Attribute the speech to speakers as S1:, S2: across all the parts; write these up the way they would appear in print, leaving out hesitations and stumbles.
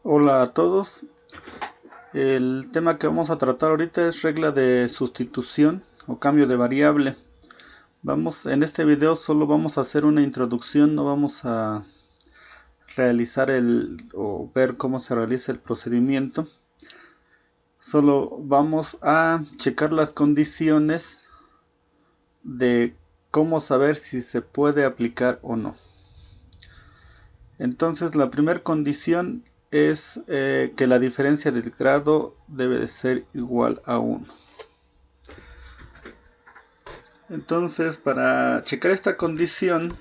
S1: Hola a todos. El tema que vamos a tratar ahorita es regla de sustitución o cambio de variable. En este video solo vamos a hacer una introducción, no vamos a realizar o ver cómo se realiza el procedimiento. Solo vamos a checar las condiciones de cómo saber si se puede aplicar o no. Entonces la primera condición es que la diferencia del grado debe de ser igual a 1. Entonces, para checar esta condición,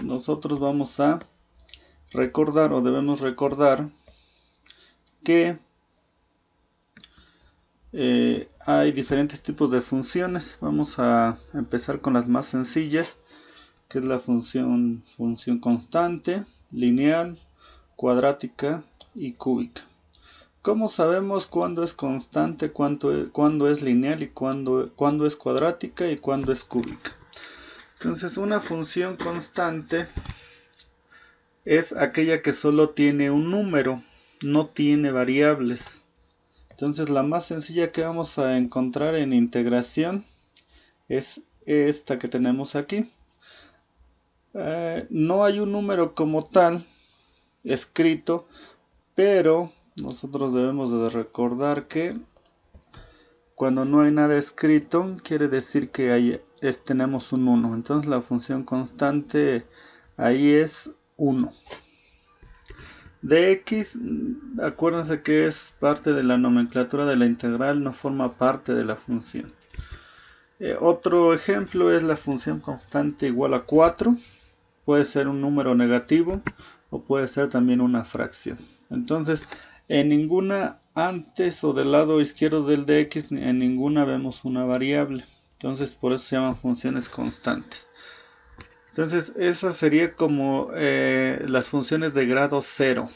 S1: nosotros vamos a recordar o debemos recordar que hay diferentes tipos de funciones. Vamos a empezar con las más sencillas, que es la función constante, lineal, cuadrática y cúbica. ¿Cómo sabemos cuándo es constante, cuándo es lineal y cuándo es cuadrática y cuándo es cúbica? Entonces, una función constante es aquella que solo tiene un número, no tiene variables. Entonces, la más sencilla que vamos a encontrar en integración es esta que tenemos aquí. No hay un número como tal escrito, pero nosotros debemos de recordar que cuando no hay nada escrito, quiere decir que tenemos un 1. Entonces la función constante ahí es 1. De x, acuérdense que es parte de la nomenclatura de la integral, no forma parte de la función. Otro ejemplo es la función constante igual a 4. Puede ser un número negativo o puede ser también una fracción. Entonces, en ninguna, antes o del lado izquierdo del dx, en ninguna vemos una variable. Entonces, por eso se llaman funciones constantes. Entonces, esa sería como las funciones de grado 0.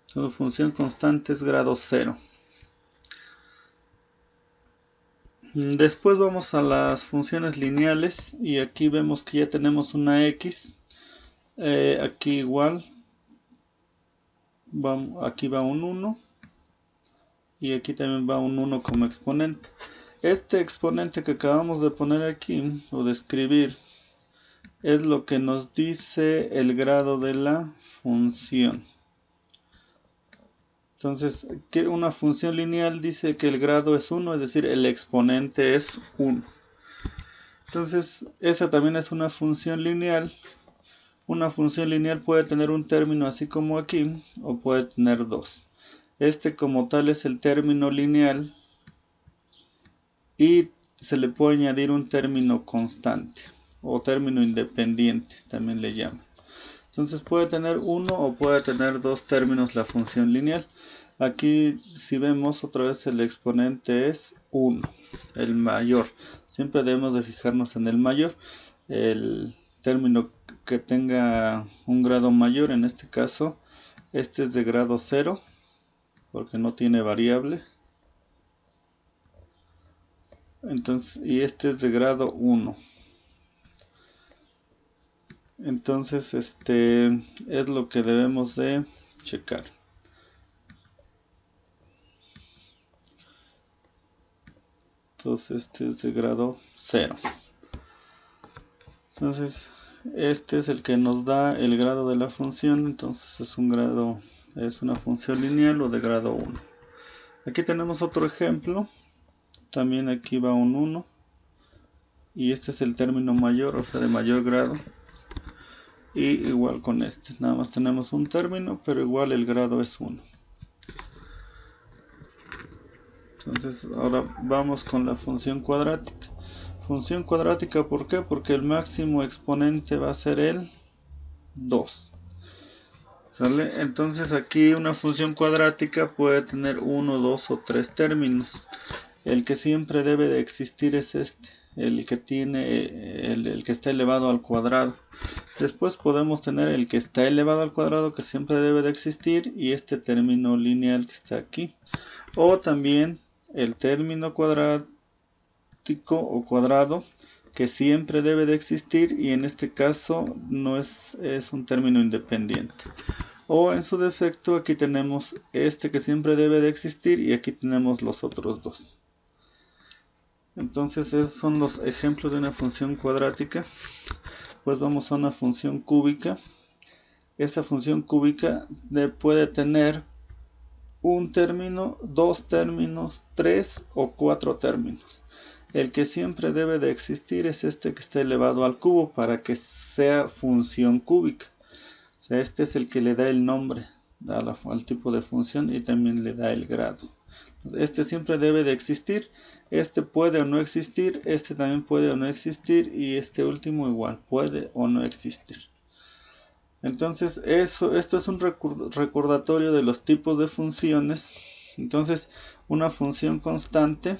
S1: Entonces, función constante es grado 0. Después vamos a las funciones lineales y aquí vemos que ya tenemos una x. Aquí igual. Aquí va un 1 y aquí también va un 1 como exponente. Este exponente que acabamos de poner aquí o de escribir es lo que nos dice el grado de la función. Entonces, que una función lineal dice que el grado es 1, es decir, el exponente es 1. Entonces, esa también es una función lineal. Una función lineal puede tener un término así como aquí, o puede tener dos. Este como tal es el término lineal y se le puede añadir un término constante o término independiente, también le llaman. Entonces puede tener uno o puede tener dos términos la función lineal. Aquí si vemos otra vez el exponente es 1, el mayor. Siempre debemos de fijarnos en el mayor. El término que tenga un grado mayor, en este caso, este es de grado 0, porque no tiene variable. Entonces, y este es de grado 1. Entonces, es lo que debemos de checar. Entonces, este es de grado 0. Entonces, este es el que nos da el grado de la función. Entonces, es una función lineal o de grado 1. Aquí tenemos otro ejemplo. También aquí va un 1. Y este es el término mayor, o sea, de mayor grado. Y igual con este. Nada más tenemos un término, pero igual el grado es 1. Entonces ahora vamos con la función cuadrática. Función cuadrática, ¿por qué? Porque el máximo exponente va a ser el 2. ¿Sale? Entonces aquí una función cuadrática puede tener 1, 2 o 3 términos. El que siempre debe de existir es este, el que está elevado al cuadrado. Después podemos tener el que está elevado al cuadrado, que siempre debe de existir, y este término lineal que está aquí. O también el término cuadrático o cuadrado, que siempre debe de existir, y en este caso no es un término independiente. o en su defecto aquí tenemos este que siempre debe de existir y aquí tenemos los otros dos. Entonces esos son los ejemplos de una función cuadrática. Pues vamos a una función cúbica. Esta función cúbica puede tener un término, dos términos, tres o cuatro términos. El que siempre debe de existir es este que está elevado al cubo para que sea función cúbica. O sea, este es el que le da el nombre al tipo de función y también le da el grado. Este siempre debe de existir, este puede o no existir, este también puede o no existir y este último igual puede o no existir. Entonces esto es un recordatorio de los tipos de funciones. Entonces una función constante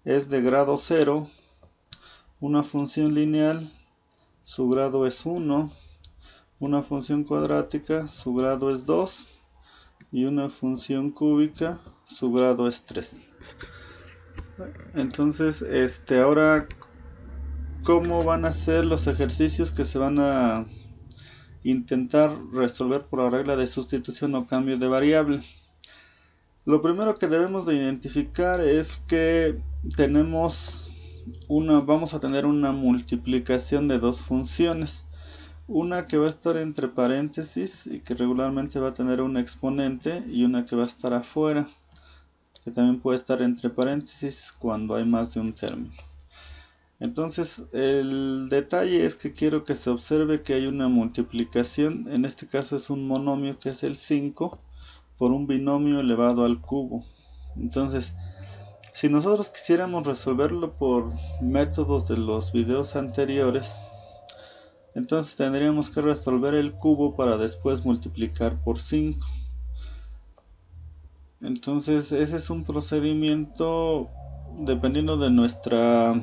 S1: es de grado 0, una función lineal su grado es 1, una función cuadrática su grado es 2 y una función cúbica su grado es 3. Entonces ahora, ¿cómo van a ser los ejercicios que se van a intentar resolver por la regla de sustitución o cambio de variable? Lo primero que debemos de identificar es que vamos a tener una multiplicación de dos funciones. Una que va a estar entre paréntesis y que regularmente va a tener un exponente, y una que va a estar afuera, que también puede estar entre paréntesis cuando hay más de un término. Entonces el detalle es que quiero que se observe que hay una multiplicación. En este caso es un monomio que es el 5 por un binomio elevado al cubo. Entonces si nosotros quisiéramos resolverlo por métodos de los videos anteriores, entonces tendríamos que resolver el cubo para después multiplicar por 5. Entonces ese es un procedimiento, dependiendo de nuestra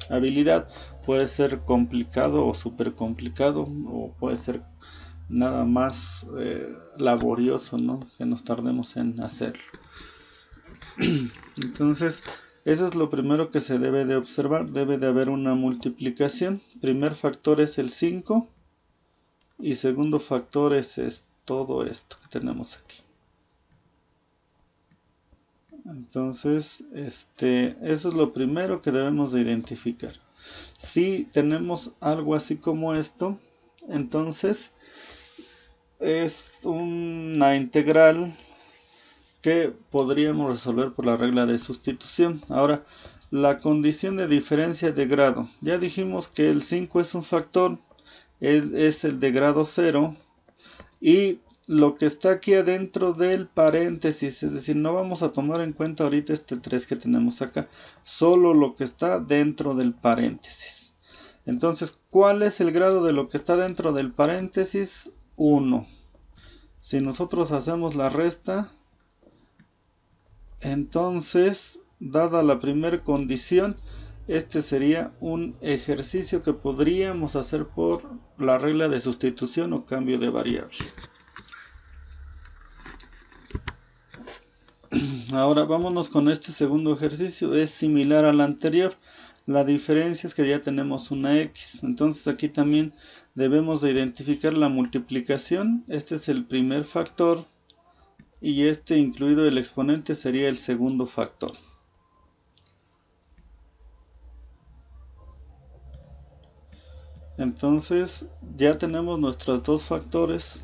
S1: habilidad, puede ser complicado o súper complicado, o puede ser nada más laborioso, ¿no? Que nos tardemos en hacerlo. Entonces eso es lo primero que se debe de observar. Debe de haber una multiplicación. Primer factor es el 5 y segundo factor es todo esto que tenemos aquí. Entonces eso es lo primero que debemos de identificar. Si tenemos algo así como esto, entonces es una integral que podríamos resolver por la regla de sustitución. Ahora, la condición de diferencia de grado. Ya dijimos que el 5 es un factor, es el de grado 0, y lo que está aquí adentro del paréntesis, es decir, no vamos a tomar en cuenta ahorita este 3 que tenemos acá, solo lo que está dentro del paréntesis. Entonces, ¿cuál es el grado de lo que está dentro del paréntesis? 1. Si nosotros hacemos la resta, entonces, dada la primera condición, este sería un ejercicio que podríamos hacer por la regla de sustitución o cambio de variable. Ahora vámonos con este segundo ejercicio. Es similar al anterior. La diferencia es que ya tenemos una x. Entonces aquí también debemos de identificar la multiplicación. Este es el primer factor. Y incluido el exponente, sería el segundo factor. Entonces ya tenemos nuestros dos factores.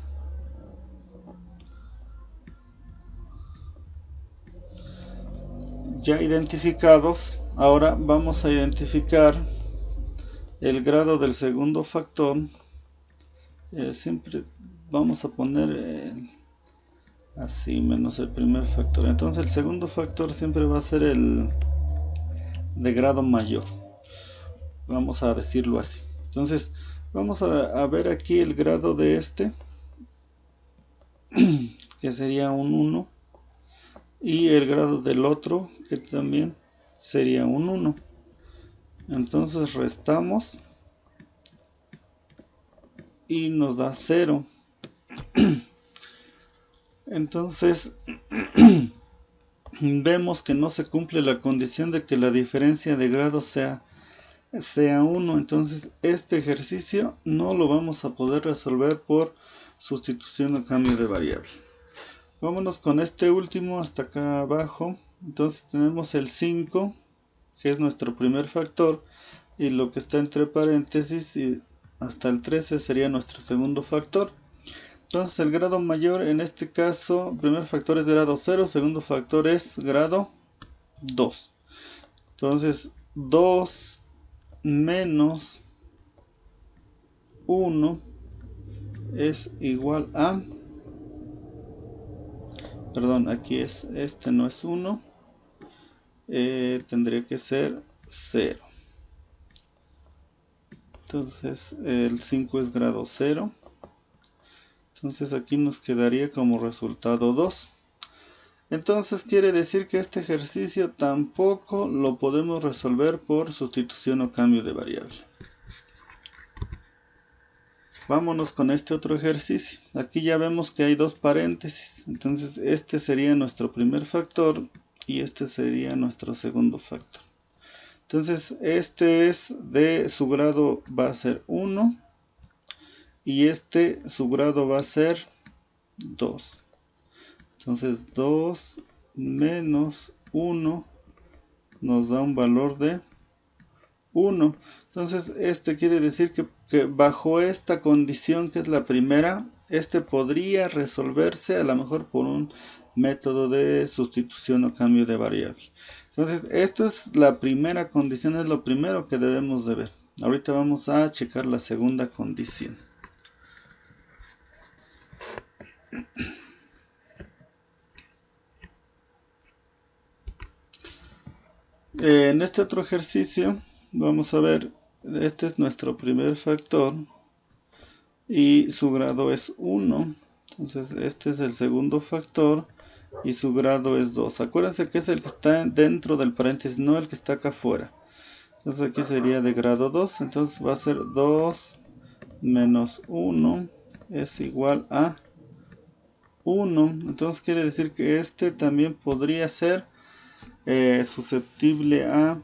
S1: Ya identificados. Ahora vamos a identificar el grado del segundo factor. Siempre vamos a poner así menos el primer factor. Entonces el segundo factor siempre va a ser el de grado mayor, vamos a decirlo así. Entonces vamos a ver aquí el grado de que sería un 1, y el grado del otro, que también sería un 1. Entonces restamos y nos da 0. Entonces vemos que no se cumple la condición de que la diferencia de grado sea 1. Entonces este ejercicio no lo vamos a poder resolver por sustitución o cambio de variable. Vámonos con este último hasta acá abajo. Entonces tenemos el 5, que es nuestro primer factor, y lo que está entre paréntesis y hasta el 13 sería nuestro segundo factor. Entonces el grado mayor en este caso, primer factor es grado 0, segundo factor es grado 2. Entonces 2 menos 1 es igual a, perdón, aquí es, este no es 1, tendría que ser 0. Entonces el 5 es grado 0. Entonces aquí nos quedaría como resultado 2. Entonces quiere decir que este ejercicio tampoco lo podemos resolver por sustitución o cambio de variable. Vámonos con este otro ejercicio. Aquí ya vemos que hay dos paréntesis. Entonces este sería nuestro primer factor y este sería nuestro segundo factor. Entonces este es de su grado va a ser 1 y este su grado va a ser 2. Entonces 2 menos 1 nos da un valor de 1. Entonces este quiere decir que bajo esta condición, que es la primera, este podría resolverse a lo mejor por un método de sustitución o cambio de variable. Entonces esto es la primera condición, es lo primero que debemos de ver. Ahorita vamos a checar la segunda condición. En este otro ejercicio vamos a ver, este es nuestro primer factor y su grado es 1. Entonces este es el segundo factor y su grado es 2. Acuérdense que es el que está dentro del paréntesis, no el que está acá afuera. Entonces aquí sería de grado 2. Entonces va a ser 2 menos 1 es igual a 1. Entonces quiere decir que este también podría ser susceptible a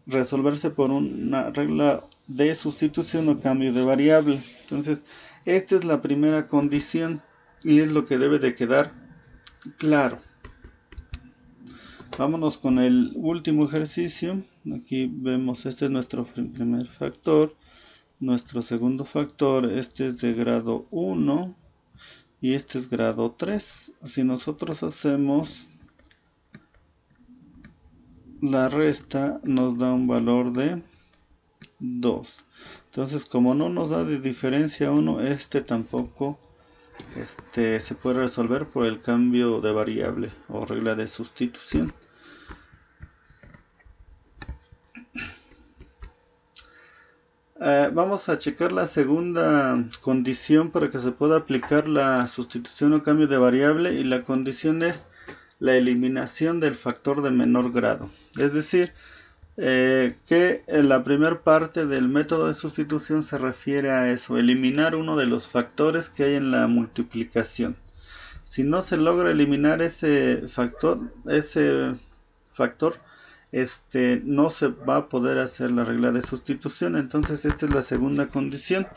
S1: resolverse por una regla de sustitución o cambio de variable. Entonces esta es la primera condición y es lo que debe de quedar claro. Vámonos con el último ejercicio. Aquí vemos, este es nuestro primer factor, nuestro segundo factor, este es de grado 1 y este es grado 3. Si nosotros hacemos la resta, nos da un valor de 2. Entonces, como no nos da de diferencia 1, este tampoco se puede resolver por el cambio de variable o regla de sustitución. Vamos a checar la segunda condición para que se pueda aplicar la sustitución o cambio de variable, y la condición es la eliminación del factor de menor grado. Es decir, que la primera parte del método de sustitución se refiere a eso, eliminar uno de los factores que hay en la multiplicación. Si no se logra eliminar ese factor, no se va a poder hacer la regla de sustitución. Entonces esta es la segunda condición.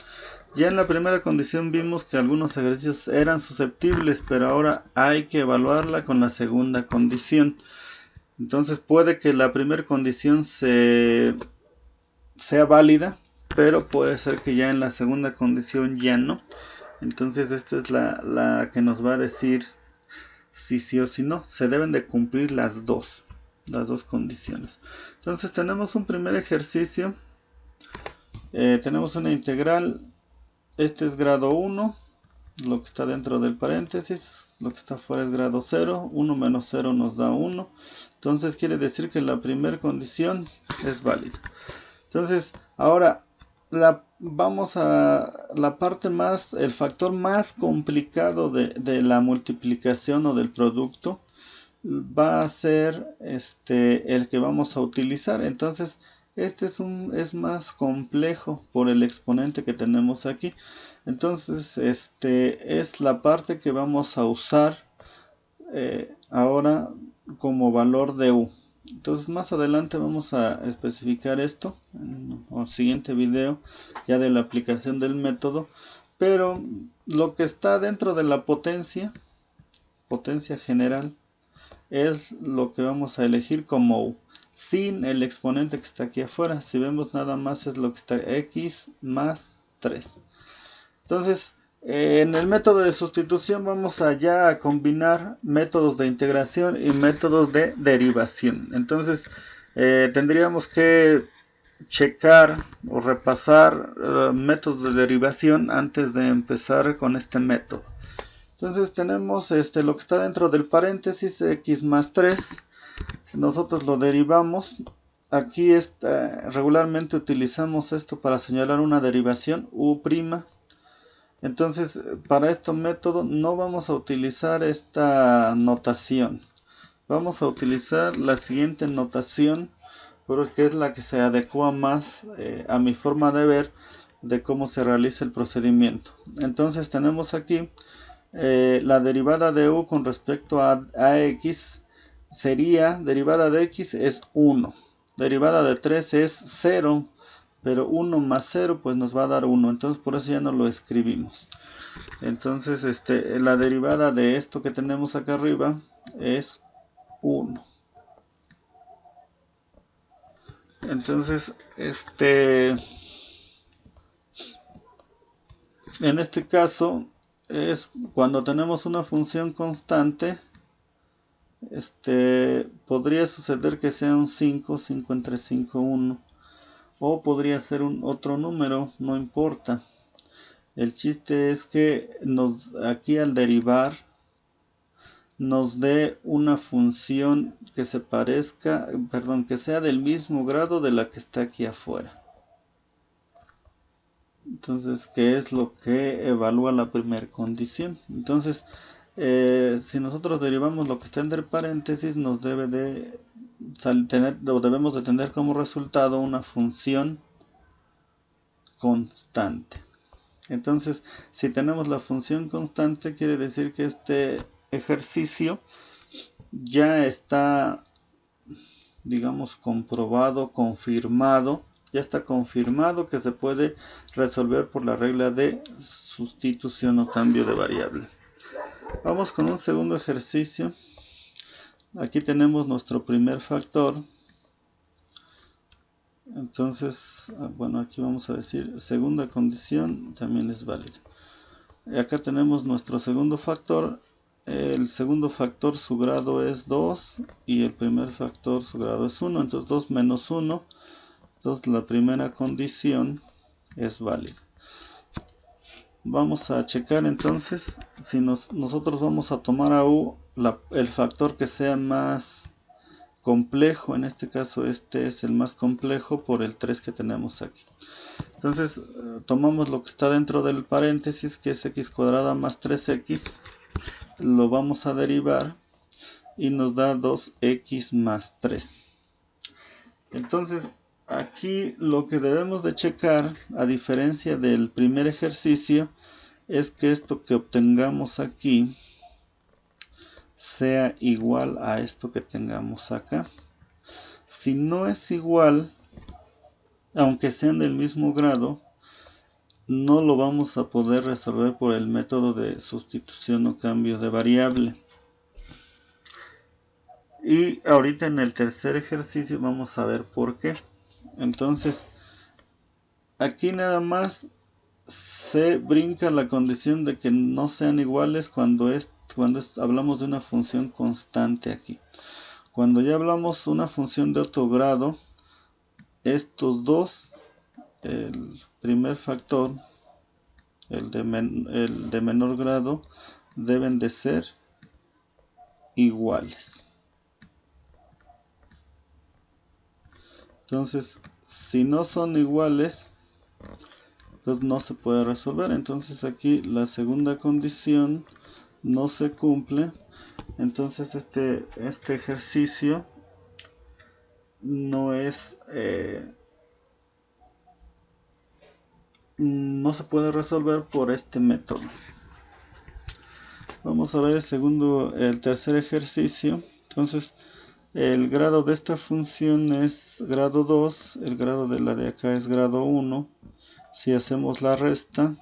S1: Ya en la primera condición vimos que algunos ejercicios eran susceptibles, pero ahora hay que evaluarla con la segunda condición. Entonces puede que la primera condición sea válida, pero puede ser que ya en la segunda condición ya no. Entonces esta es la que nos va a decir si sí o si no. Se deben de cumplir las dos condiciones. Entonces tenemos un primer ejercicio. Tenemos una integral. Este es grado 1. Lo que está dentro del paréntesis. Lo que está fuera es grado 0. 1 menos 0 nos da 1. Entonces quiere decir que la primera condición es válida. Entonces ahora vamos a la parte más, el factor más complicado de la multiplicación o del producto. Va a ser el que vamos a utilizar. Entonces este es más complejo por el exponente que tenemos aquí. Entonces es la parte que vamos a usar ahora como valor de u. Entonces más adelante vamos a especificar esto en el siguiente video ya de la aplicación del método. pero lo que está dentro de la potencia general, es lo que vamos a elegir como u, sin el exponente que está aquí afuera. Si vemos, nada más es lo que está x más 3. Entonces, en el método de sustitución vamos allá a combinar métodos de integración y métodos de derivación. Entonces, tendríamos que checar o repasar métodos de derivación antes de empezar con este método. Entonces tenemos lo que está dentro del paréntesis, x más 3. Nosotros lo derivamos. Aquí regularmente utilizamos esto para señalar una derivación, u'. Entonces, para este método no vamos a utilizar esta notación. Vamos a utilizar la siguiente notación, porque es la que se adecua más a mi forma de ver de cómo se realiza el procedimiento. Entonces tenemos aquí la derivada de u con respecto a x sería, derivada de x es 1, derivada de 3 es 0, pero 1 más 0 pues nos va a dar 1, entonces por eso ya no lo escribimos. Entonces la derivada de esto que tenemos acá arriba es 1. Entonces en este caso es cuando tenemos una función constante. Podría suceder que sea un 5 entre 5, 1, o podría ser otro número, no importa. El chiste es que aquí al derivar nos dé una función que se parezca, que sea del mismo grado de la que está aquí afuera. Entonces, ¿qué es lo que evalúa la primera condición? Entonces, si nosotros derivamos lo que está entre paréntesis, nos debemos de tener como resultado una función constante. Entonces, si tenemos la función constante, quiere decir que este ejercicio ya está, digamos, comprobado, confirmado. Ya está confirmado que se puede resolver por la regla de sustitución o cambio de variable. Vamos con un segundo ejercicio. Aquí tenemos nuestro primer factor. Entonces, bueno, aquí vamos a decir segunda condición también es válida. Y acá tenemos nuestro segundo factor. El segundo factor su grado es 2 y el primer factor su grado es 1. Entonces 2 menos 1. Entonces la primera condición es válida. Vamos a checar entonces si nosotros vamos a tomar a u el factor que sea más complejo. En este caso este es el más complejo por el 3 que tenemos aquí. Entonces tomamos lo que está dentro del paréntesis, que es x cuadrada más 3x. Lo vamos a derivar y nos da 2x más 3. Entonces aquí lo que debemos de checar, a diferencia del primer ejercicio, es que esto que obtengamos aquí sea igual a esto que tengamos acá. Si no es igual, aunque sean del mismo grado, no lo vamos a poder resolver por el método de sustitución o cambio de variable. Y ahorita en el tercer ejercicio vamos a ver por qué. Entonces, aquí nada más se brinca la condición de que no sean iguales cuando hablamos de una función constante aquí. Cuando ya hablamos de una función de otro grado, estos dos, el primer factor, el de menor grado, deben de ser iguales. Entonces, si no son iguales, entonces no se puede resolver. Entonces aquí la segunda condición no se cumple. Entonces este ejercicio no es no se puede resolver por este método. Vamos a ver el tercer ejercicio. Entonces el grado de esta función es grado 2, el grado de la de acá es grado 1. Si hacemos la resta,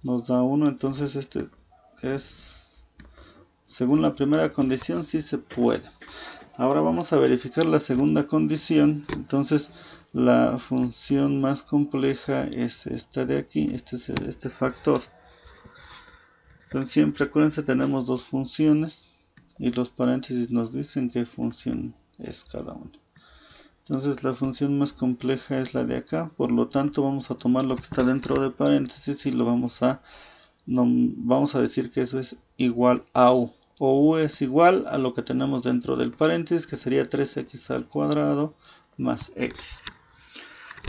S1: nos da 1, entonces este es, según la primera condición, sí se puede. Ahora vamos a verificar la segunda condición. Entonces la función más compleja es esta de aquí, este es este factor. Entonces siempre acuérdense, tenemos dos funciones y los paréntesis nos dicen qué función es cada una. Entonces la función más compleja es la de acá, por lo tanto vamos a tomar lo que está dentro de paréntesis y lo vamos a decir que eso es igual a u, o u es igual a lo que tenemos dentro del paréntesis, que sería 3x al cuadrado más x.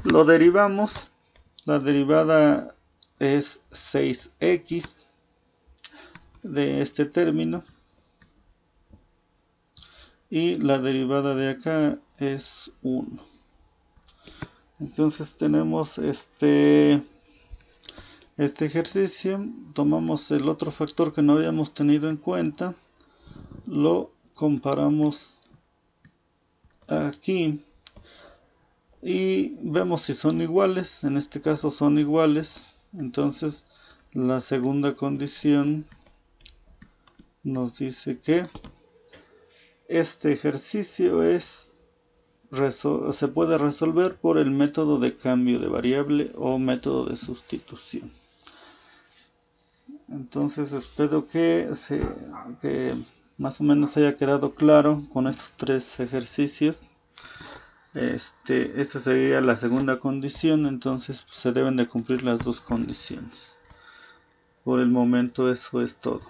S1: Lo derivamos, la derivada es 6x de este término y la derivada de acá es 1. Entonces tenemos este ejercicio, tomamos el otro factor que no habíamos tenido en cuenta, lo comparamos aquí y vemos si son iguales. En este caso son iguales, entonces la segunda condición nos dice que este ejercicio se puede resolver por el método de cambio de variable o método de sustitución. Entonces espero que más o menos haya quedado claro con estos tres ejercicios. Esta sería la segunda condición, entonces se deben de cumplir las dos condiciones. Por el momento eso es todo.